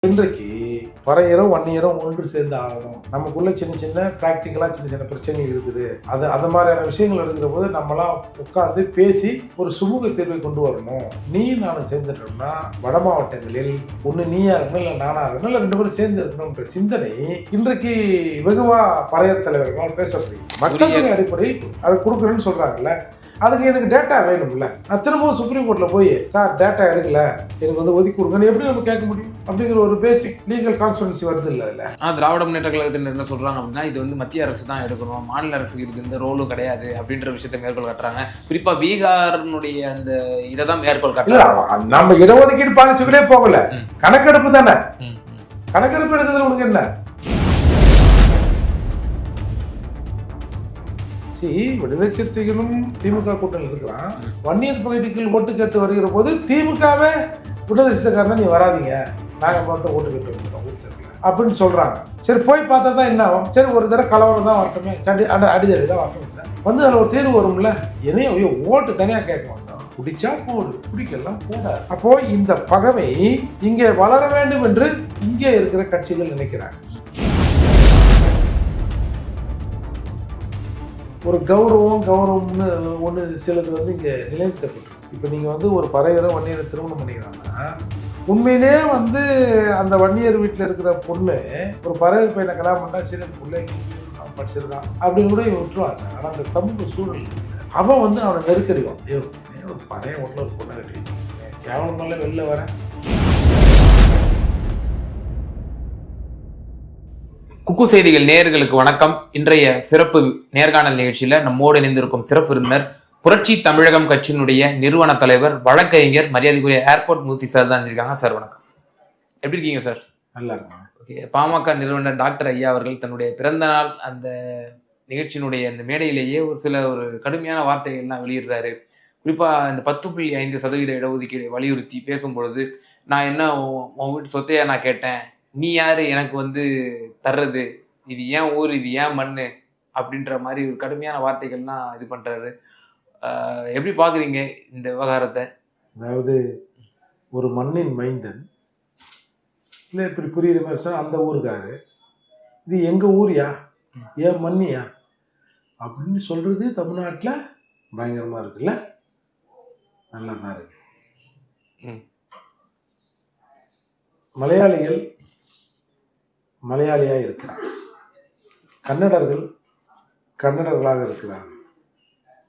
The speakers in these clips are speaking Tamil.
இன்றைக்கு பறையரும் வன்னியரும் ஒன்று சேர்ந்து ஆகணும். நமக்குள்ள சின்ன சின்ன பிராக்டிக்கலா சின்ன பிரச்சனைகள் இருக்குது. அது மாதிரியான விஷயங்கள் இருக்கிற போது நம்மளாம் உட்கார்ந்து பேசி ஒரு சுமூக தீர்வை கொண்டு வரணும். நீ நானும் சேர்ந்துட்டோம்னா வட மாவட்டங்களில் ஒண்ணு நீயா இருக்கணும், இல்ல நானா இருக்கணும், இல்ல 2 பேரும் சேர்ந்து இருக்கணும்ன்ற சிந்தனை இன்றைக்கு வெகுவா பறையர் தலைவர்களால் பேசப்படுகிறது. மக்களின் அடிப்படையில் அதை கொடுக்குறேன்னு சொல்றாங்கல்ல, அதுக்கு எனக்கு டேட்டா வேணும்ல. நான் திரும்பவும் சுப்ரீம் கோர்ட்ல போய் சார் டேட்டா எடுக்கல, எனக்கு வந்து ஒதுக்கி கொடுங்கன்னு எப்படி நம்ம கேட்க முடியும்? அப்படிங்கிற ஒரு பேசிக் லீகல் கான்ஸ்பிரன்சி வருது இல்லை அதுல. திராவிட முன்னேற்ற கழகத்தினர் என்ன சொல்றாங்க அப்படின்னா, இது வந்து மத்திய அரசு தான் எடுக்கணும், மாநில அரசுக்கு இதுக்கு எந்த ரோலும் கிடையாது அப்படின்ற விஷயத்தை மேற்கோள் காட்டுறாங்க. குறிப்பா பீகாரினுடைய அந்த இதை தான் மேற்கோள் காட்டுறாங்க. நம்ம இடஒதுக்கீடு பாலிசிகளே போகல, கணக்கெடுப்பு தானே. கணக்கெடுப்பு எடுக்கிறதுல உனக்கு என்ன? விடுதலை சிறுத்தைகளும் திமுக கூட்டணி இருக்கலாம். வன்னியர் பகுதிக்குள் ஓட்டு கேட்டு வருகிற போது திமுகவே விடுதலை சிறுத்தைக்காரனா நீ வராதிங்க, நாங்க மட்டும் ஓட்டு கேட்டு வந்துடுறோம் அப்படின்னு சொல்றாங்க. சரி போய் பார்த்தா தான் என்ன ஆகும்? சரி ஒரு தடவை கலவரம் தான் வரட்டுமே, அடிதடி தான் வரட்டும் சார், வந்து அதில் ஒரு தேர்வு வரும்ல. என்னையோ ஓட்டு தனியாக கேட்க வந்தோம், பிடிச்சா போடு, பிடிக்கலாம் போட. அப்போ இந்த பகவை இங்கே வளர வேண்டும் என்று இங்கே இருக்கிற கட்சிகள் நினைக்கிறாங்க. ஒரு கௌரவம்னு ஒன்று சிலது வந்து இங்கே நிலைநிறுத்தப்பட்டிருக்கு. இப்போ நீங்கள் வந்து ஒரு பறையரை வன்னியரை திருமணம் பண்ணிக்கிறாங்கன்னா உண்மையிலே வந்து அந்த வன்னியர் வீட்டில் இருக்கிற பொண்ணு ஒரு பறையர் பையனை கல்யாணம் பண்ணால் சரி அந்த பிள்ளை படிச்சிருக்கான் அப்படின்னு கூட விட்டுருவான் சார். ஆனால் அந்த சமூக சூழல் அவன் வந்து அவனை நெருக்கடிவான். ஒரு பறைய வீட்டில் ஒரு பொண்ணை கட்டி கேவலமெல்லாம் வெளில வரேன். குக்கு செய்திகள் நேயர்களுக்கு வணக்கம். இன்றைய சிறப்பு நேர்காணல் நிகழ்ச்சியில நம்மோடு இணைந்திருக்கும் சிறப்பு விருந்தினர் புரட்சி தமிழகம் கட்சியினுடைய நிறுவன தலைவர் வழக்கறிஞர் மரியாதைக்குரிய ஏர்போர்ட் மூர்த்தி சார் தான் இருக்காங்க. சார் வணக்கம், எப்படி இருக்கீங்க சார்? நல்லா இருக்கும். ஓகே. பாமக நிறுவனர் டாக்டர் ஐயா அவர்கள் தன்னுடைய பிறந்த நாள் அந்த நிகழ்ச்சியினுடைய அந்த மேடையிலேயே ஒரு கடுமையான வார்த்தைகள்லாம் வெளியிடுறாரு. குறிப்பா இந்த 10.5% இடஒதுக்கீடு வலியுறுத்தி பேசும் பொழுது, நான் என்ன உன் வீட்டு சொத்தையா நான் கேட்டேன், நீ யாரு எனக்கு வந்து தர்றது, இது ஏன் ஊர், இது ஏன் மண்ணு அப்படின்ற மாதிரி ஒரு கடுமையான வார்த்தைகள்லாம் இது பண்றாரு. எப்படி பாக்குறீங்க இந்த விவகாரத்தை? அதாவது ஒரு மண்ணின் மைந்தன் இல்லை, இப்படி புரியுற மாதிரி சொன்னால் அந்த ஊருக்காரு, இது எங்க ஊரியா, ஏன் மண்ணியா அப்படின்னு சொல்றது தமிழ்நாட்டில் பயங்கரமா இருக்குல்ல, நல்லா தான் இருக்கு. மலையாளிகள் மலையாளியாக இருக்கிறார், கன்னடர்கள் கன்னடர்களாக இருக்கிறார்கள்,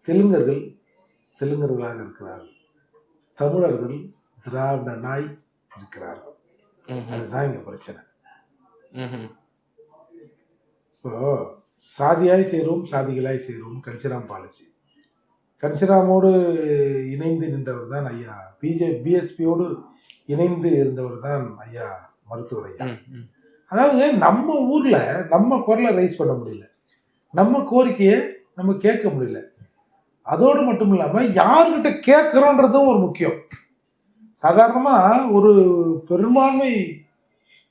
தெலுங்கர்களாக இருக்கிறார்கள், தமிழர்கள் திராவிட நாய் இருக்கிறார்கள். அதுதான் இங்க பிரச்சனை. இப்போ சாதியாய் சேரும் சாதிகளாய் சேரும் கன்சிராம் பாலிசி. கன்சிராமோடு இணைந்து நின்றவர் தான் ஐயா, பிஎஸ்பியோடு இணைந்து இருந்தவர் தான் ஐயா மருத்துவர் ஐயா. அதாவது நம்ம ஊர்ல நம்ம குரலை ரைஸ் பண்ண முடியல, நம்ம கோரிக்கையை நம்ம கேட்க முடியல. அதோடு மட்டும் இல்லாம யாருக்கிட்ட கேட்கிறோன்றதும் ஒரு முக்கியம். சாதாரணமா ஒரு பெரும்பான்மை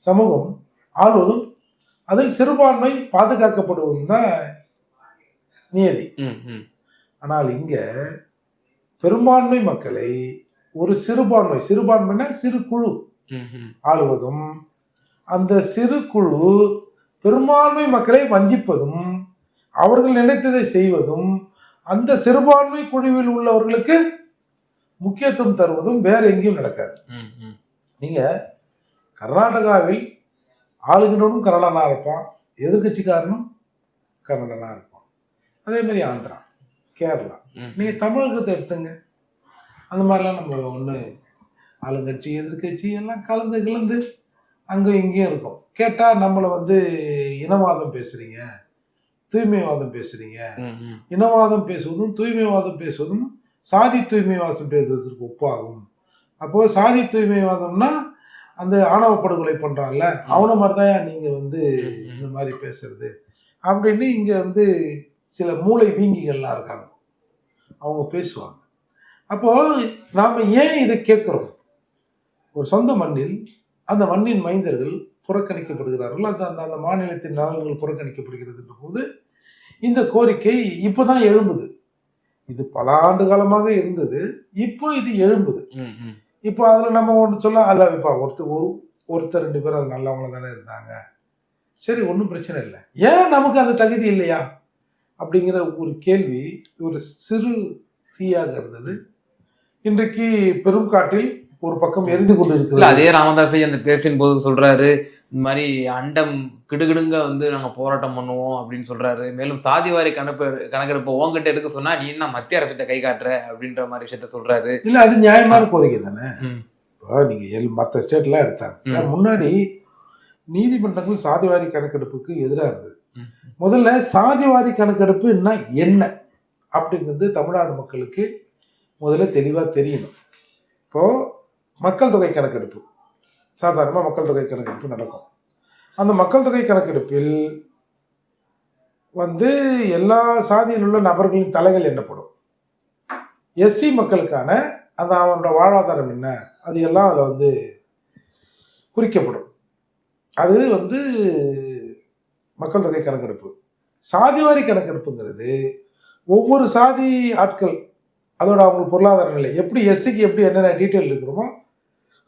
சமூகம் ஆள்வதும் அதில் சிறுபான்மை பாதுகாக்கப்படுவதும் தான் நியதி. ஆனால் இங்க பெரும்பான்மை மக்களை ஒரு சிறுபான்மைனா சிறு குழு ஆளுவதும், அந்த சிறு குழு பெரும்பான்மை மக்களை வஞ்சிப்பதும், அவர்கள் நினைத்ததை செய்வதும், அந்த சிறுபான்மை குழுவில் உள்ளவர்களுக்கு முக்கியத்துவம் தருவதும் வேற எங்கேயும் நடக்காது. நீங்க கர்நாடகாவில் ஆளுகினரும் கன்னடனா இருப்பான், எதிர்கட்சிக்காரனும் கன்னடனா இருப்பான். அதே மாதிரி ஆந்திரா, கேரளா, நீங்க தமிழகத்தை எடுத்துங்க, அந்த மாதிரிலாம் நம்ம ஒன்று ஆளுங்கட்சி எதிர்கட்சி எல்லாம் கலந்து அங்கே இங்கேயும் இருக்கும். கேட்டால் நம்மளை வந்து இனவாதம் பேசுறீங்க, தூய்மைவாதம் பேசுறீங்க. இனவாதம் பேசுவதும் தூய்மைவாதம் பேசுவதும் சாதி தூய்மைவாதம் பேசுவதற்கு ஒப்பாகும். அப்போ சாதி தூய்மைவாதம்னா அந்த ஆணவ படுகொலை பண்றான்ல அவனை மாதிரிதான் நீங்க வந்து இந்த மாதிரி பேசுறது அப்படின்னு இங்க வந்து சில மூளை வீங்கிகள்லாம் இருக்காங்க, அவங்க பேசுவாங்க. அப்போ நாம ஏன் இதை கேட்கிறோம்? ஒரு சொந்த மண்ணில் அந்த மண்ணின் மைந்தர்கள் புறக்கணிக்கப்படுகிறார்கள், அந்த மாநிலத்தின் நலன்கள் புறக்கணிக்கப்படுகிறது போது இந்த கோரிக்கை இப்போதான் எழும்புது. இது பல ஆண்டு காலமாக இருந்தது, இப்போ இது எழும்புது. இப்போ அதுல நம்ம ஒன்று சொல்ல அல்ல, இப்போ ஒருத்தர் 2 பேர் அது நல்லவங்கள தானே இருந்தாங்க. சரி, ஒன்றும் பிரச்சனை இல்லை. ஏன் நமக்கு அந்த தகுதி இல்லையா அப்படிங்கிற ஒரு கேள்வி ஒரு சிறு தீயாக இருந்தது. இன்றைக்கு பெரும் காட்டில் ஒரு பக்கம் எரிந்து கொண்டு இல்ல இருக்கிறது. அதே ராமதாஸை அந்த பேஸ்டின் போது சொல்றாரு, இந்த மாதிரி அண்டம் கிடுகிடுங்க வந்து நாங்க போராட்டம் பண்ணுவோம் அப்படின்னு சொல்றாரு. மேலும் சாதிவாரி கணக்கெடுப்பு உங்ககிட்ட எடுக்க சொன்னா நீ என்ன மத்திய அரசிட்ட கை காட்டுற அப்படின்ற மாதிரி விஷயத்த சொல்றாரு. இல்ல, அது நியாயமான கோரிக்கை தானே. ம். இப்போ நீங்க மற்ற ஸ்டேட்லாம் எடுத்தாங்க சார். முன்னாடி நீதிமன்றங்கள் சாதிவாரி கணக்கெடுப்புக்கு எதிராக இருந்தது. முதல்ல சாதிவாரி கணக்கெடுப்புன்னா என்ன அப்படிங்கிறது தமிழ்நாடு மக்களுக்கு முதல்ல தெளிவாக தெரியணும். இப்போ மக்கள் தொகை கணக்கெடுப்பு, சாதாரணமாக மக்கள் தொகை கணக்கெடுப்பு நடக்கும். அந்த மக்கள் தொகை கணக்கெடுப்பில் வந்து எல்லா சாதியில் உள்ள நபர்களின் தலைகள் எண்ணப்படும். எஸ்சி மக்களுக்கான அந்த அவனோட வாழ்வாதாரம் என்ன அது எல்லாம் அதில் வந்து குறிக்கப்படும். அது வந்து மக்கள் தொகை கணக்கெடுப்பு. சாதிவாரி கணக்கெடுப்புங்கிறது ஒவ்வொரு சாதி ஆட்கள் அதோட அவங்க பொருளாதார நிலை எப்படி எஸ்சிக்கு எப்படி என்னென்ன டீட்டெயில் இருக்கிறோமோ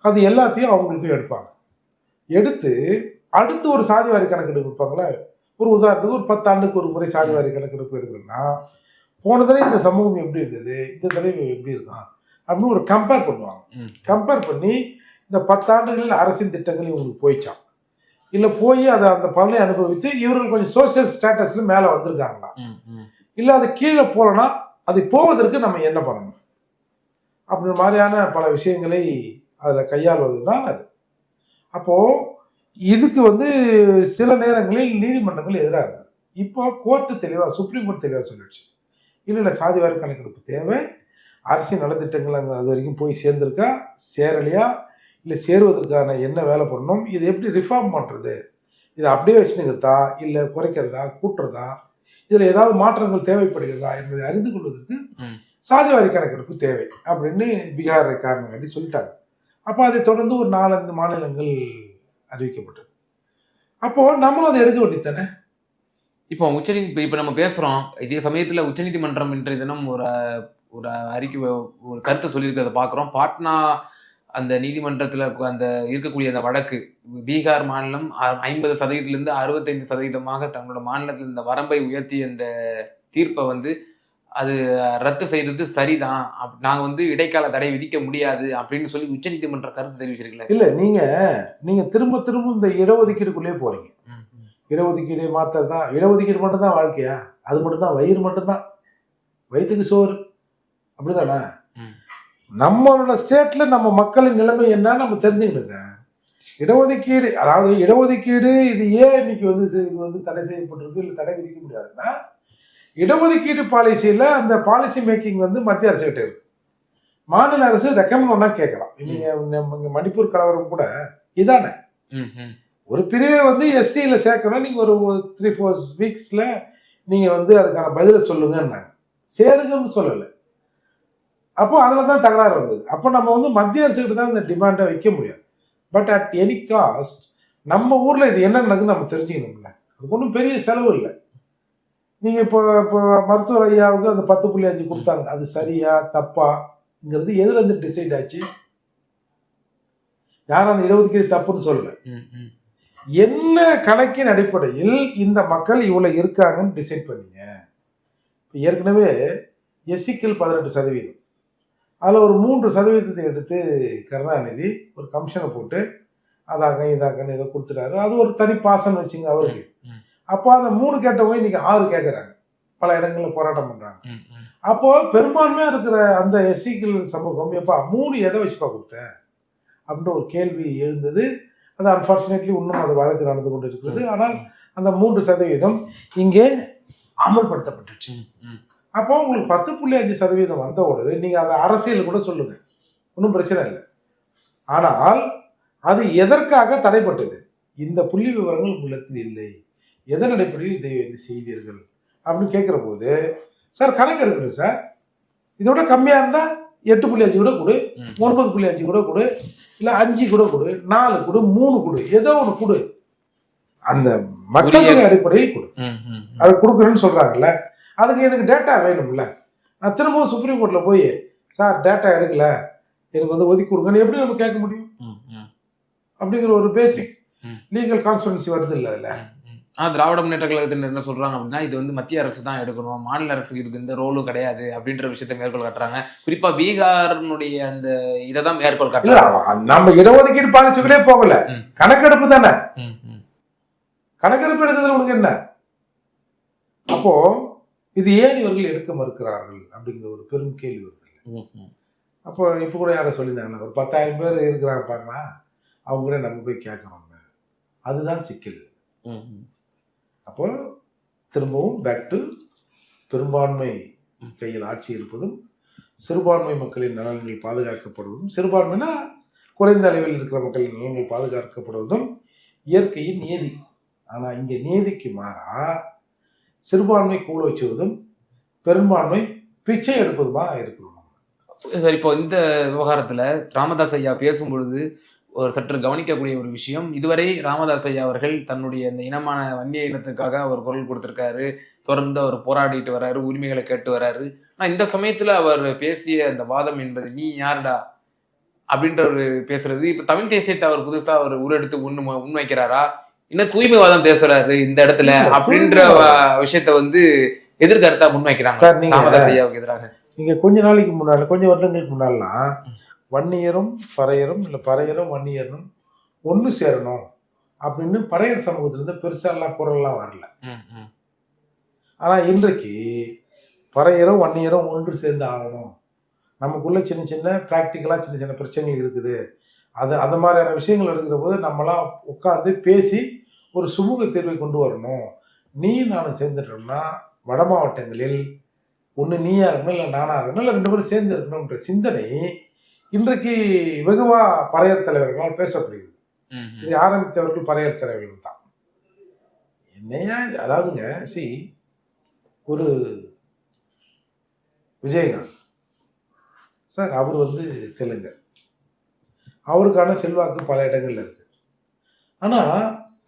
அது எல்லாத்தையும் அவங்களுக்கு எடுப்பாங்க. எடுத்து அடுத்து ஒரு சாதிவாரி கணக்கெடுப்பு வைப்பாங்களே. ஒரு உதாரணத்துக்கு ஒரு 10 ஆண்டுக்கு ஒரு முறை சாதிவாரி கணக்கெடுப்பு எடுக்கணும்னா போன தடவை இந்த சமூகம் எப்படி இருந்தது, இந்த தடவை எப்படி இருக்கான் அப்படின்னு ஒரு கம்பேர் பண்ணுவாங்க. கம்பேர் பண்ணி இந்த 10 ஆண்டுகளில் அரசின் திட்டங்கள் இவங்களுக்கு போயிச்சான், இல்லை போய் அதை அந்த பலனை அனுபவித்து இவர்கள் கொஞ்சம் சோசியல் ஸ்டேட்டஸில் மேலே வந்திருக்காங்களா, இல்லை அது கீழே போகலன்னா அது போவதற்கு நம்ம என்ன பண்ணணும் அப்படின்ற மாதிரியான பல விஷயங்களை அதில் கையாள்வது தான் அது. அப்போது இதுக்கு வந்து சில நேரங்களில் நீதிமன்றங்கள் எதிராக இருந்தது. இப்போ கோர்ட்டு தெளிவாக, சுப்ரீம் கோர்ட் தெளிவாக சொல்லிடுச்சு, இல்லை சாதிவாரி கணக்கெடுப்பு தேவை, அரசின் நலத்திட்டங்கள் அங்கே அது வரைக்கும் போய் சேர்ந்துருக்கா சேரலையா, இல்லை சேருவதற்கான என்ன வேலை பண்ணணும், இது எப்படி ரிஃபார்ம் பண்ணுறது, இதை அப்படியே வச்சுனுங்கிறதா இல்லை குறைக்கிறதா கூட்டுறதா, இதில் ஏதாவது மாற்றங்கள் தேவைப்படுகிறதா என்பதை அறிந்து கொள்வதற்கு சாதிவாரி கணக்கெடுப்பு தேவை அப்படின்னு பீகாரை காரணம் காட்டி சொல்லிட்டாங்க. அப்போ அதை தொடர்ந்து ஒரு 4-5 மாநிலங்கள் அறிவிக்கப்பட்டது. அப்போது நம்மளும் அதை எடுக்க வேண்டியதானே. இப்போ இப்போ நம்ம பேசுகிறோம், இதே சமயத்தில் உச்சநீதிமன்றம் இன்றைய தினம் ஒரு ஒரு அறிக்கை ஒரு கருத்தை சொல்லியிருக்கிறத பார்க்குறோம். பாட்னா அந்த நீதிமன்றத்தில் அந்த இருக்கக்கூடிய அந்த வழக்கு பீகார் மாநிலம் 50%லேருந்து 65% தங்களோட மாநிலத்தில் இந்த வரம்பை உயர்த்திய இந்த தீர்ப்பை வந்து அது ரத்து செய்தது சரிதான், நாங்கள் வந்து இடைக்கால தடை விதிக்க முடியாது அப்படின்னு சொல்லி உச்சநீதிமன்ற கருத்து தெரிவிச்சிருக்கல. இல்லை, நீங்கள் திரும்ப திரும்ப இந்த இடஒதுக்கீடுக்குள்ளே போகிறீங்க. இடஒதுக்கீடு மாற்றதான், இடஒதுக்கீடு மட்டும்தான் வாழ்க்கையா, அது மட்டும்தான் வயிறு மட்டும்தான், வயிற்றுக்கு சோறு அப்படிதானே. நம்மளோட ஸ்டேட்ல நம்ம மக்களின் நிலைமை என்ன நம்ம தெரிஞ்சுக்கணும் சார். இடஒதுக்கீடு, அதாவது இடஒதுக்கீடு இது ஏன் இன்னைக்கு வந்து இது வந்து தடை செய்யப்பட்டிருக்கு இல்லை தடை விதிக்க முடியாதுன்னா, இடஒதுக்கீடு பாலிசியில் அந்த பாலிசி மேக்கிங் வந்து மத்திய அரசு கிட்ட இருக்கு. மாநில அரசு ரெக்கமெண்ட் ஒன்றா கேட்கலாம். நீங்க மணிப்பூர் கலவரம் கூட இதானே, ஒரு பிரிவை வந்து எஸ்டியில் சேர்க்கணும், நீங்கள் ஒரு 3-4 வீக்ஸில் நீங்கள் வந்து அதுக்கான பதிலை சொல்லுங்கன்னாங்க, சேருங்கன்னு சொல்லலை. அப்போ அதில் தான் தகராறு வந்தது. அப்போ நம்ம வந்து மத்திய அரசுக்கிட்ட தான் இந்த டிமாண்டை வைக்க முடியாது. பட் அட் எனி காஸ்ட் நம்ம ஊரில் இது என்ன நடக்குதுன்னு நம்ம தெரிஞ்சுக்கணும்ல. அதுக்கு ஒன்றும் பெரிய செலவு இல்லை. நீங்கள் இப்போ மருத்துவர் ஐயாவுக்கு அந்த 10.5 கொடுத்தாங்க, அது சரியா தப்பாங்கிறது எதுலேருந்து டிசைட் ஆச்சு? யாரும் அந்த இடஒதுக்கீடு தப்புன்னு சொல்லலை. என்ன கணக்கின் அடிப்படையில் இந்த மக்கள் இவ்வளோ இருக்காங்கன்னு டிசைட் பண்ணீங்க. இப்போ ஏற்கனவே எஸ்சிக்கள் 18%, அதில் ஒரு 3% எடுத்து கருணாநிதி ஒரு கமிஷனை போட்டு அதாங்க இதாங்கன்னு ஏதோ கொடுத்துட்டாரு. அது ஒரு தனி பாசம் வச்சுங்க அவருக்கு. அப்போ அந்த 3 கேட்டவங்க இன்னைக்கு 6 கேட்குறாங்க, பல இடங்களில் போராட்டம் பண்ணுறாங்க. அப்போ பெரும்பான்மையாக இருக்கிற அந்த எஸ்சிக்கள் சமூகம் எப்பா 3 எதை வச்சுப்பா கொடுத்தேன் அப்படின்ற ஒரு கேள்வி எழுந்தது. அது அன்ஃபார்ச்சுனேட்லி இன்னும் அது வழக்கு நடந்து கொண்டு இருக்கிறது. ஆனால் அந்த 3% இங்கே அமல்படுத்தப்பட்டுச்சு. அப்போ உங்களுக்கு 10.5% வந்த உடனே நீங்கள் அந்த அரசியல் கூட சொல்லுங்கள், ஒன்றும் பிரச்சனை இல்லை. ஆனால் அது எதற்காக தடைப்பட்டது? இந்த புள்ளி விவரங்கள் உள்ளத்தில் இல்லை, எதன் அடிப்படையில் இதை செய்தீர்கள் அப்படின்னு கேட்குற போது, சார் கணக்கு எடுக்கணும் சார், இதோட கம்மியாக இருந்தால் 8.5 கூட கொடு, 9.5 கூட கொடு, இல்லை 5 கூட கொடு, 4 கொடு, 3 கொடு, ஏதோ ஒன்று கொடு, அந்த மக்கள் அடிப்படையில் கொடு. அதை கொடுக்குறேன்னு சொல்கிறாங்கல்ல, அதுக்கு எனக்கு டேட்டா வேணும்ல. நான் திரும்பவும் சுப்ரீம் கோர்ட்டில் போய் சார் டேட்டா எடுக்கல எனக்கு வந்து ஒதுக்கி கொடுங்கன்னு எப்படி நம்ம கேட்க முடியும்? அப்படிங்கிற ஒரு பேசிக் ம். லீகல் கான்ஸ்பிரன்சி வருது இல்லை அதில். திராவிட முன்னேற்ற கழகத்தினர் என்ன சொல்றாங்க அப்படின்னா, இது வந்து மத்திய அரசு தான் எடுக்கணும், மாநில அரசுக்கு இதுக்கு எந்த ரோலும் கிடையாது அப்படின்ற விஷயத்தை மேற்கோள் காட்டுறாங்க. குறிப்பா பீகாரினுடைய அந்த இதை தான் மேற்கோள் இல்ல காட்டுறாங்க. நம்ம இடஒதுக்கீடு பாலிசிகளே போகல, ம். கணக்கெடுப்பு தானே. ம், ம். கணக்கெடுப்பு எடுக்கிறதுல உனக்கு என்ன? அப்போ இது ஏன் இவர்கள் எடுக்க மறுக்கிறார்கள் அப்படிங்கிற ஒரு பெரும் கேள்வி வருது. ம், ம். அப்போ இப்போ கூட யாரை சொல்லியிருந்தாங்கன்னா, ஒரு 10,000 பேர் இருக்கிறாங்க பாங்களா, அவங்க கூட நம்ம போய் கேட்கறோம். அதுதான் சிக்கல். ம், ம். அப்போ திரும்பவும் பேக் டு பெரும்பான்மை கையில் ஆட்சி இருப்பதும், சிறுபான்மை மக்களின் நலன்கள் பாதுகாக்கப்படுவதும், சிறுபான்மைனா குறைந்த அளவில் இருக்கிற மக்களின் நலன்கள் பாதுகாக்கப்படுவதும் இயற்கையின் நியதி. ஆனால் இங்கே நீதிக்கு மாறா சிறுபான்மை கூழ வச்சுவதும் பெரும்பான்மை பிச்சை எடுப்பதுமா இருக்கிறோம். சரி, இப்போ இந்த விவகாரத்துல ராமதாஸ் ஐயா பேசும்பொழுது ஒரு சற்று கவனிக்கக்கூடிய ஒரு விஷயம், இதுவரை ராமதாஸ் ஐயா அவர்கள் தன்னுடைய இந்த இனமான வன்னிய இனத்துக்காக அவர் குரல் கொடுத்திருக்காரு, தொடர்ந்து அவர் போராடிட்டு வர்றாரு, உரிமைகளை கேட்டு வர்றாரு. ஆனா இந்த சமயத்துல அவர் பேசிய அந்த வாதம் என்பது நீ யாருடா அப்படின்ற ஒரு பேசுறது, இப்ப தமிழ் தேசியத்தை அவர் புதுசா அவர் உருவெடுத்து முன்வைக்கிறாரா, இன்னும் தூய்மைவாதம் பேசுறாரு இந்த இடத்துல அப்படின்ற விஷயத்த வந்து எதிர்கருத்தா முன்வைக்கிறாங்க சார். நீங்க ராமதாஸ் ஐயாவுக்கு எதிராக நீங்க கொஞ்ச நாளைக்கு முன்னால, கொஞ்சம் வருடங்களுக்கு முன்னாலாம் வன்னியரும் பறையரும் இல்லை பறையரும் வன்னியரும் ஒன்று சேரணும் அப்படின்னு பறையர் சமூகத்திலிருந்து பெருசாலாம் குரல்லாம் வரல. ஆனா இன்றைக்கு பறையரும் வன்னியரும் ஒன்று சேர்ந்து ஆகணும், நமக்குள்ள சின்ன சின்ன ப்ராக்டிக்கலா சின்ன சின்ன பிரச்சனைகள் இருக்குது, அது மாதிரியான விஷயங்கள் இருக்கிற போது நம்மளாம் உட்காந்து பேசி ஒரு சுமூக தீர்வை கொண்டு வரணும். நீ நானும் சேர்ந்துட்டோம்னா வட மாவட்டங்களில் ஒன்று நீயா இருக்கணும், இல்லை நானா இருக்கணும், இல்லை 2 பேரும் சேர்ந்து இருக்கணும்ன்ற சிந்தனை இன்றைக்கு வெகுவா பறையர் தலைவர்களால் பேசப்படுகிறது. இதை ஆரம்பித்தவர்கள் பறையர் தலைவர்கள் தான். என்னையா அதாவதுங்க, ஒரு விஜயகாந்த் சார், அவர் வந்து தெலுங்கு, அவருக்கான செல்வாக்கு பல இடங்கள்ல இருக்கு. ஆனா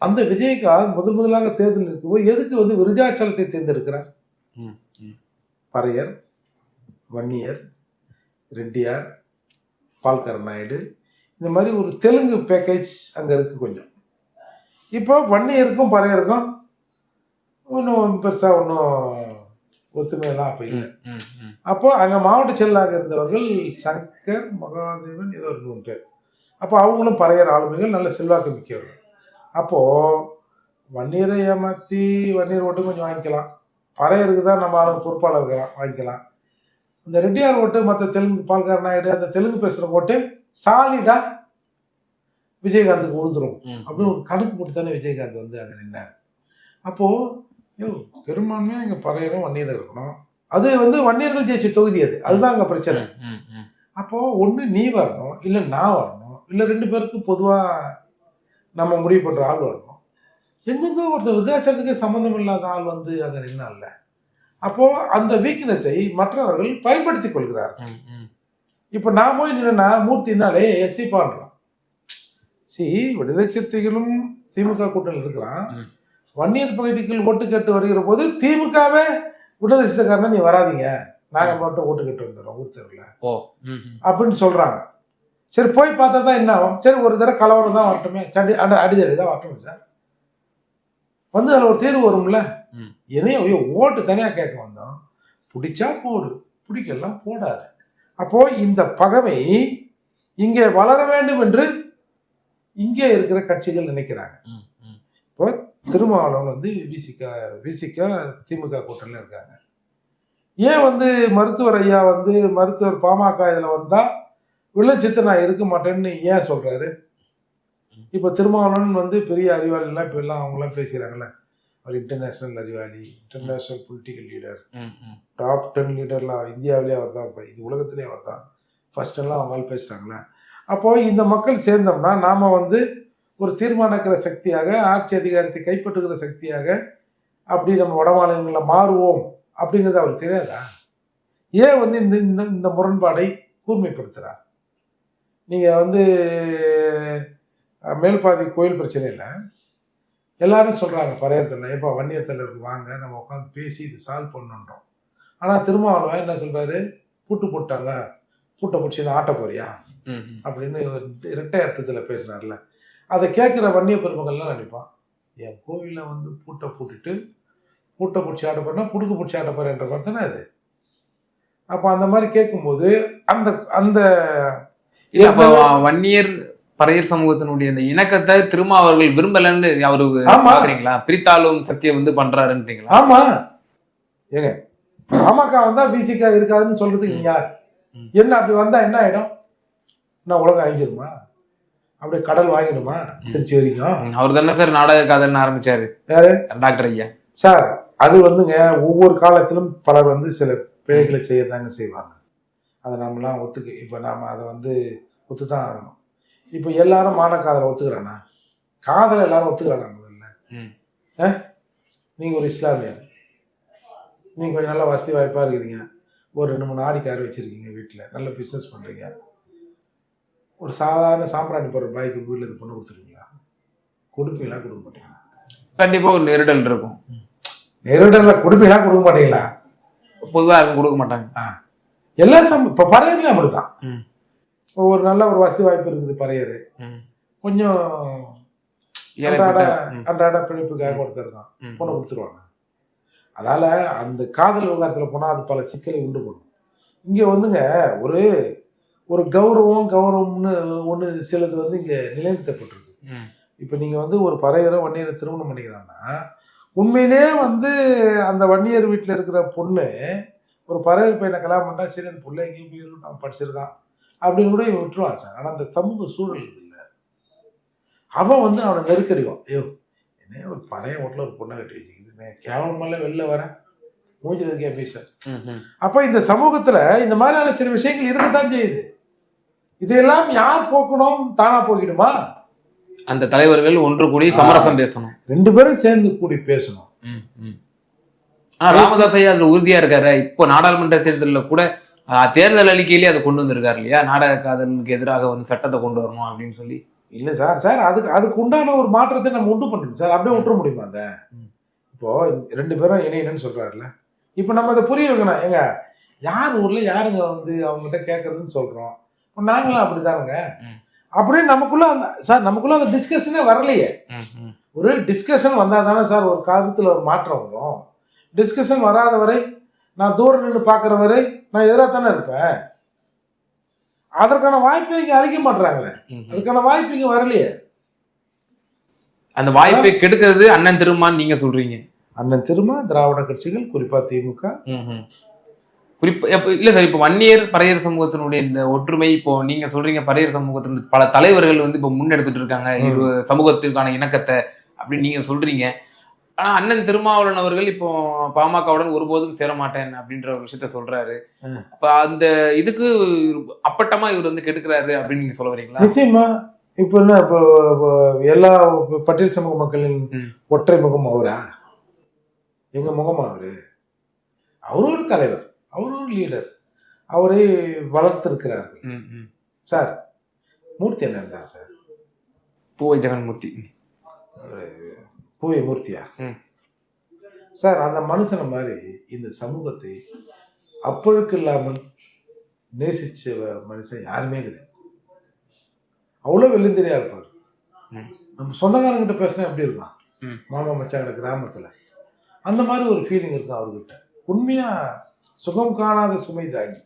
அந்த விஜயகாந்த் முதலாக தேர்தல் இருக்கும்போது எதுக்கு வந்து விருதாச்சலத்தை தேர்ந்தெடுக்கிறார்? பறையர், வன்னியர், ரெட்டியார், பால்கர் நாயுடு, இந்த மாதிரி ஒரு தெலுங்கு பேக்கேஜ் அங்க இருக்கு கொஞ்சம். இப்போ வன்னியருக்கும் பறையருக்கும் ஒன்றும் பெருசா ஒன்றும் ஒத்துமையெல்லாம் அப்போ இல்லை. அப்போ அங்கே மாவட்ட செயலாளராக இருந்தவர்கள் சங்கர், மகாதேவன், ஏதோ ஒரு 3 பேர். அப்போ அவங்களும் பறையர் ஆளுமைகள், நல்ல செல்வாக்கு மிக்கவர்கள். அப்போ வன்னியரை ஏமாற்றி வன்னியர் ஓட்டு கொஞ்சம் வாங்கிக்கலாம், பறையருக்கு தான் நம்ம ஆளுங்க பொறுப்பாளர் இருக்கிறான் வாங்கிக்கலாம். இந்த ரெட்டியார் ஓட்டு, மற்ற தெலுங்கு பால்கர் நாயுடு, அந்த தெலுங்கு பேசுகிற ஓட்டு சாலிடா விஜயகாந்துக்கு உழுந்துரும் அப்படின்னு ஒரு கணக்கு போட்டு தானே விஜயகாந்த் வந்து அங்கே நின்னார். அப்போது பெரும்பான்மையாக இங்கே பறையரும் வன்னியரும் இருக்கணும். அது வந்து வன்னியர்கள் ஜெயிச்ச தொகுதி, அதுதான் அங்கே பிரச்சனை. அப்போது ஒன்று நீ வரணும், இல்லை நான் வரணும், இல்லை 2 பேருக்கு பொதுவாக நம்ம முடிவு பண்ணுற ஆள் வரணும். எங்கெங்கோ ஒருத்தர் விருதாச்சலத்துக்கு சம்மந்தம் இல்லாத ஆள் வந்து அங்கே நின்னால. அப்போ அந்த வீக்னஸை மற்றவர்கள் பயன்படுத்திக் கொள்கிறார்கள். இப்ப நான் போய் நின்னா மூர்த்தினாலே எஸ்சி பாடுறான். விடுதலை சிறுத்தைகளும் திமுக கூட்டணியில் இருக்கிறான். வன்னியர் பகுதிக்குள் ஓட்டு கேட்டு வருகிற போது திமுகவே விடுதலை சிறுத்தைக்காரனா நீ வராதிங்க, நாங்க மட்டும் ஓட்டு கேட்டு வந்துடுறோம் ஊர் தெருவில் அப்படின்னு சொல்றாங்க. சரி, போய் பார்த்தா தான் என்ன ஆகும்? சரி, ஒரு தடவை கலவரம் தான் வரட்டுமே, அடிதடி தான் வரட்டும் சார், வந்து அதில் ஒரு தேர்வு வரும்ல. என்னையோ ஓட்டு தனியாக கேட்க வந்தோம், பிடிச்சா போடு, பிடிக்கலாம் போடாது. அப்போ இந்த பகைமை இங்கே வளர வேண்டும் என்று இங்கே இருக்கிற கட்சிகள் நினைக்கிறாங்க. இப்போ திருமாவளவன் வந்து விசிக திமுக கூட்டணியில் இருக்காங்க. ஏன் வந்து மருத்துவர் ஐயா வந்து மருத்துவர் பாமக இதில் வந்தா விளைச்சித்து நான் இருக்க மாட்டேன்னு ஏன் சொல்றாரு? இப்போ திருமாவளவன் வந்து பெரிய அறிவாளிலாம் இப்போ எல்லாம் அவங்களாம் பேசுகிறாங்களே, அவர் இன்டர்நேஷ்னல் அறிவாளி, இன்டர்நேஷ்னல் பொலிட்டிக்கல் லீடர், டாப் 10 லீடர்லாம் இந்தியாவிலே அவர் தான், இப்போ இது உலகத்திலே அவர் தான் ஃபர்ஸ்ட் எல்லாம் அவங்களால பேசுகிறாங்களே. அப்போது இந்த மக்கள் சேர்ந்தோம்னா நாம் வந்து ஒரு தீர்மானிக்கிற சக்தியாக, ஆட்சி அதிகாரத்தை கைப்பற்றுகிற சக்தியாக அப்படி நம்ம வட மாநிலங்களில் மாறுவோம் அப்படிங்கிறது அவருக்கு தெரியாதா? ஏன் வந்து இந்த இந்த முரண்பாடை கூர்மைப்படுத்துகிறார்? நீங்கள் வந்து மேல்பாதி கோயில் பிரச்சனையில் எல்லாரும் சொல்கிறாங்க பறையர் தலைவர், எப்போ வன்னியர் தலைவருக்கு வாங்க நம்ம உட்காந்து பேசி இது சால்வ் பண்ணுன்றோம். ஆனால் திருமாவளவன் என்ன சொல்கிறாரு? பூட்டு போட்டாங்க, பூட்டை பிடிச்சி ஆட்ட போறியா அப்படின்னு இரட்டை அர்த்தத்தில் பேசினார்ல. அதை கேட்குற வன்னிய பெருமக்கள்லாம் நினைப்பான், என் கோவிலில் வந்து பூட்டை பூட்டிட்டு பூட்டை பிடிச்சி ஆட்ட போறேன்னா புடுக்கு பிடிச்சி ஆட்ட போறேன்ற மாதிரி தானே அது. அப்போ அந்த மாதிரி கேட்கும்போது அந்த அந்த இல்ல அப்ப வன்னியர் பறையர் சமூகத்தினுடைய இந்த இணக்கத்தை திருமாவர்கள் விரும்பலன்னு அவரு ஆமா. பாக்குறீங்களா? பிரித்தாளும் சத்திய வந்து பண்றாருன்றீங்களா? ஆமா ஏங்க, பாமக வந்தா விசிக இருக்காதுன்னு சொல்றதுக்கு நீ யார்? என்ன அப்படி வந்தா என்ன ஆயிடும்? நான் உலகம் அழிஞ்சிருமா? அப்படியே கடல் வாங்கிடுமா திருச்சி வரைக்கும்? அவர் தானே சார் நாடக காதல்னு ஆரம்பிச்சாரு. யாரு? டாக்டர் ஐயா சார். அது வந்துங்க ஒவ்வொரு காலத்திலும் பலர் வந்து சில பிழைகளை செய்யத்தாங்க செய்வாங்க. அதை நம்மளாம் இப்போ நாம் அதை வந்து ஒத்து தான் ஆகணும். இப்போ எல்லாரும் மானக்காதலை ஒத்துக்கிறானா? காதலை எல்லாரும் ஒத்துக்கிறானா? முதல்ல நீங்கள் ஒரு இஸ்லாமியர், நீங்கள் கொஞ்சம் நல்லா வசதி வாய்ப்பாக இருக்கிறீங்க, ஒரு 2-3 ஆடி கார் வச்சுருக்கீங்க, வீட்டில் நல்ல பிஸ்னஸ் பண்ணுறீங்க, ஒரு சாதாரண சாம்பிராணி போடுற பாய்க்கு வீட்டில் இது பொண்ணு கொடுத்துருவீங்களா? கொடுப்பீங்களா? கொடுக்க மாட்டீங்களா? கண்டிப்பா ஒரு நெருடல் இருக்கும். நெருடலில் கொடுப்பீங்களா? கொடுக்க மாட்டீங்களா? பொதுவாக யாரும் கொடுக்க மாட்டாங்க. எல்லா இப்போ பறையர்லையும் அப்படிதான். ஒரு நல்ல ஒரு வசதி வாய்ப்பு இருக்குது பறையர், கொஞ்சம் அன்றாட பிழைப்புக்காக ஒருத்தருக்கான், பொண்ணை கொடுத்துருவாங்க. அதால அந்த காதல் விவகாரத்தில் போனால் அது பல சிக்கலை உண்டு பண்ணும். இங்கே வந்துங்க ஒரு ஒரு கௌரவம்னு ஒன்று சிலது வந்து இங்கே நிலைநிறுத்தப்பட்டிருக்கு. இப்போ நீங்கள் வந்து ஒரு பறையரை வன்னியரை திருமணம் பண்ணிக்கிறாங்கன்னா உண்மையிலே வந்து அந்த வன்னியர் வீட்டில் இருக்கிற பொண்ணு ஒரு பறையர் பையனை கல்யாணம் பண்ணா சரி அந்த பிள்ளை எங்கேயும் போயிடும், நம்ம படிச்சிருக்கான் அப்படின்னு கூட இவன் விட்டுருவான் சார். ஆனால் அந்த சமூக சூழல் இது இல்லை. அவன் வந்து அவனை நெருக்கடிவான். ஐயோ என்ன ஒரு பறைய வீட்டில் ஒரு பொண்ணை கட்டி வச்சுக்கிது, கேவலமெல்லாம் வெளில வரேன் மூஞ்சிருக்கே பேச. அப்போ இந்த சமூகத்தில் இந்த மாதிரியான சில விஷயங்கள் இருக்கத்தான் செய்யுது. இதையெல்லாம் யார் போக்கணும்? தானா போக்கிடுமா? அந்த தலைவர்கள் ஒன்று கூடி சமரசம் பேசணும், 2 பேரும் சேர்ந்து கூடி பேசணும். ராமதாஸ் ஐயா அதுல உறுதியா இருக்காரு. இப்போ நாடாளுமன்ற தேர்தலில் கூட தேர்தல் அறிக்கையிலேயே அதை கொண்டு வந்திருக்காரு இல்லையா? நாடக காதலுக்கு எதிராக வந்து சட்டத்தை கொண்டு வரணும் அப்படின்னு சொல்லி. இல்லை சார் அதுக்கு உண்டான ஒரு மாற்றத்தை நம்ம உண்டு பண்ணணும் சார். அப்படியே விட்டுற முடியுமா? அந்த இப்போ 2 பேரும் இணையணும்னு சொல்றாருல்ல, இப்போ நம்ம அதை புரிய வைக்கணும். ஏங்க யார் ஊர்ல யாருங்க வந்து அவங்ககிட்ட கேட்கறதுன்னு சொல்றோம். இப்போ நாங்களும் அப்படிதானுங்க அப்படின்னு நமக்குள்ள நமக்குள்ள அந்த டிஸ்கஷனே வரலையே. ஒரு டிஸ்கஷன் வந்தால் தானே சார் ஒரு காலத்தில் ஒரு மாற்றம் வரும். டிஸ்கஷன் வராத வரை, நான் தூரம் நின்று பார்க்குற வரை நான் எதிராக தானே இருப்பேன். அதற்கான வாய்ப்பை இங்கே அளிக்க மாட்டுறாங்களே, அதுக்கான வாய்ப்பு இங்கே வரலையே. அந்த வாய்ப்பை கெடுக்கிறது அண்ணன் திருமான்னு நீங்க சொல்றீங்க. அண்ணன் திருமா, திராவிட கட்சிகள், குறிப்பா திமுக, இல்ல சார். இப்போ வன்னியர் பறையர் சமூகத்தினுடைய இந்த ஒற்றுமை, இப்போ நீங்க சொல்றீங்க பறையர் சமூகத்தின் பல தலைவர்கள் வந்து இப்போ முன்னெடுத்துட்டு இருக்காங்க சமூகத்திற்கான இணக்கத்தை அப்படின்னு நீங்க சொல்றீங்க. ஆனா அண்ணன் திருமாவளவன் அவர்கள் இப்போ பாமகவுடன் ஒருபோதும் சேர மாட்டேன் அப்படின்ற ஒரு விஷயத்த சொல்றாரு. அப்ப அந்த இதுக்கு அப்பட்டமா இவர் வந்து கெடுக்கிறாரு அப்படின்னு நீங்க சொல்ல வரீங்களா? நிச்சயமா. இப்போ என்ன, இப்போ எல்லா பட்டியல் சமூக மக்களின் ஒற்றை முகம் அவரா? எங்க முகமா அவரு? அவரு ஒரு தலைவர், அவரு ஒரு லீடர், அவரை வளர்த்திருக்கிறார்கள் சார். மூர்த்தி என்ன இருந்தார் சார்? பூவை ஜெகன்மூர்த்தி, பூவை மூர்த்தியா சார்? அந்த மனுஷனை மாதிரி இந்த சமூகத்தை அப்பழுக்கு இல்லாமல் நேசிச்ச மனுஷன் யாருமே கிடையாது. அவ்வளோ வெள்ளிந்திரியா இருப்பார். நம்ம சொந்தக்காரங்கிட்ட பேசினா எப்படி இருக்கான், மாமா மச்சாங்கிட்ட கிராமத்தில், அந்த மாதிரி ஒரு ஃபீலிங் இருக்கும் அவர்கிட்ட. உண்மையா சுகம் காணாத சுமை தாங்கி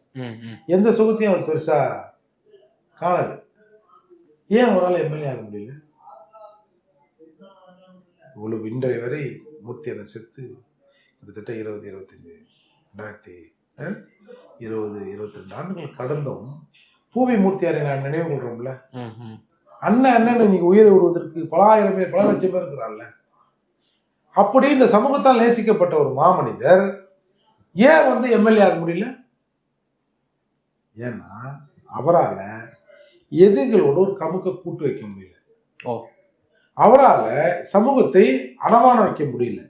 எந்த சுகத்தையும் அவர் பெருசா காணல. ஏன் அவரால் எம்எல்ஏ ஆக முடியல? இவ்வளவு இன்றைய வரை மூர்த்தி என்ன செத்து கிட்டத்தட்ட 20-22 ஆண்டுகள் கடந்தும் பூவை மூர்த்தியாரை நான் நினைவு கொள்றோம்ல. அண்ணன் இன்னைக்கு உயிரை விடுவதற்கு பல ஆயிரம் பேர், பல லட்சம் பேர் இருக்கிறான்ல. அப்படி இந்த சமூகத்தால் நேசிக்கப்பட்ட ஒரு மாமனிதர் ஏன் வந்து எம்எல்ஏ ஆக முடியல? ஏன்னா அவரால் எதிரிகளோடு ஒரு கமுக்க கூட்டு வைக்க முடியல. அவரால் சமூகத்தை அடமான வைக்க முடியல.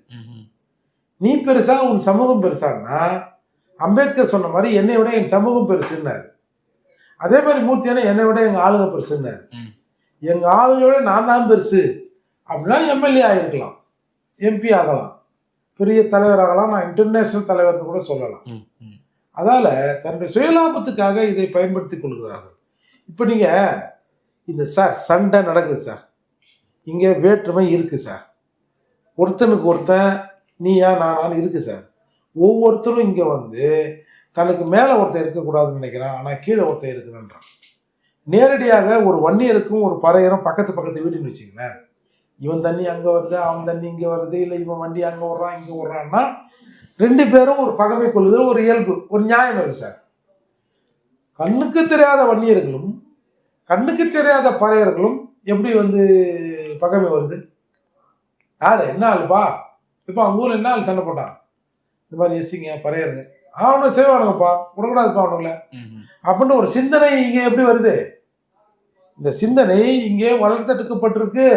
நீ பெருசா, உன் சமூகம் பெருசான்னா, அம்பேத்கர் சொன்ன மாதிரி என்னை விட என் சமூகம் பெருசுன்னாரு. அதே மாதிரி மூர்த்தியான என்னை விட எங்க ஆளுங்க பெருசுன்னாரு. எங்க ஆளுங்களோட நான் தான் பெருசு அப்படின்னா எம்எல்ஏ ஆகிருக்கலாம், எம்பி ஆகலாம், பெரிய தலைவர் ஆகலாம், நான் இன்டர்நேஷனல் தலைவர்னு கூட சொல்லலாம். அதால தன்னுடைய சுயலாபத்துக்காக இதை பயன்படுத்தி கொள்கிறார்கள். இப்போ நீங்க இந்த சார் சண்டை நடக்குது சார், இங்கே வேற்றுமை இருக்குது சார். ஒருத்தனுக்கு ஒருத்தன் நீயா நானான்னு இருக்குது சார். ஒவ்வொருத்தரும் இங்கே வந்து தனக்கு மேலே ஒருத்தன் இருக்கக்கூடாதுன்னு நினைக்கிறான், ஆனால் கீழே ஒருத்தன் இருக்குன்றான். நேரடியாக ஒரு வன்னியருக்கும் ஒரு பறையரும் பக்கத்து பக்கத்து வீடுன்னு வச்சுங்களேன், இவன் தண்ணி அங்கே வருது, அவன் தண்ணி இங்கே வருது, இல்லை இவன் வண்டி அங்கே விட்றான் இங்கே விட்றான்னா 2 பேரும் ஒரு பகைமை கொள்ளுதல் ஒரு இயல்பு, ஒரு நியாயம் இருக்குது சார். கண்ணுக்கு தெரியாத வன்னியர்களும் கண்ணுக்கு தெரியாத பறையர்களும் எப்படி வந்து பகைமை வருது? யாரு என்ன ஆளுப்பா? இப்போ அவங்க ஊரில் என்ன ஆள் சண்டை போட்டான்? இந்த மாதிரி எசிங்க பறையருங்க அவனை செய்வானுங்கப்பா, விடக்கூடாதுப்பா அவனுங்கள அப்படின்னு ஒரு சிந்தனை இங்கே எப்படி வருது? இந்த சிந்தனை இங்கே வளர்த்தெடுக்கப்பட்டிருக்கு.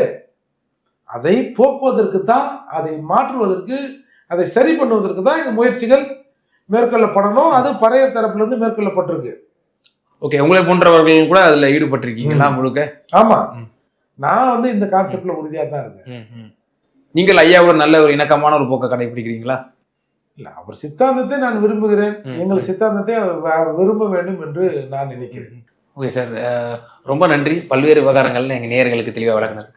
அதை போக்குவதற்கு தான், அதை மாற்றுவதற்கு, அதை சரி பண்ணுவதற்கு தான் இங்கே முயற்சிகள் மேற்கொள்ளப்படணும். அது பறையர் தரப்புலேருந்து மேற்கொள்ளப்பட்டிருக்கு. ஓகே, உங்களை போன்றவர்கள் கூட அதுல ஈடுபட்டிருக்கீங்களா முழுக்க? ஆமா, நான் வந்து இந்த கான்செப்ட்ல உறுதியா தான் இருக்கேன். நீங்கள் ஐயாவோட நல்ல ஒரு இணக்கமான ஒரு போக்கை கடைபிடிக்கிறீங்களா? இல்ல, அவர் சித்தாந்தத்தை நான் விரும்புகிறேன், எங்கள் சித்தாந்தத்தை விரும்ப வேண்டும் என்று நான் நினைக்கிறேன். ஓகே சார், ரொம்ப நன்றி. பல்வேறு விவகாரங்கள் எங்க நேயர்களுக்கு தெளிவாக வழங்கினார்.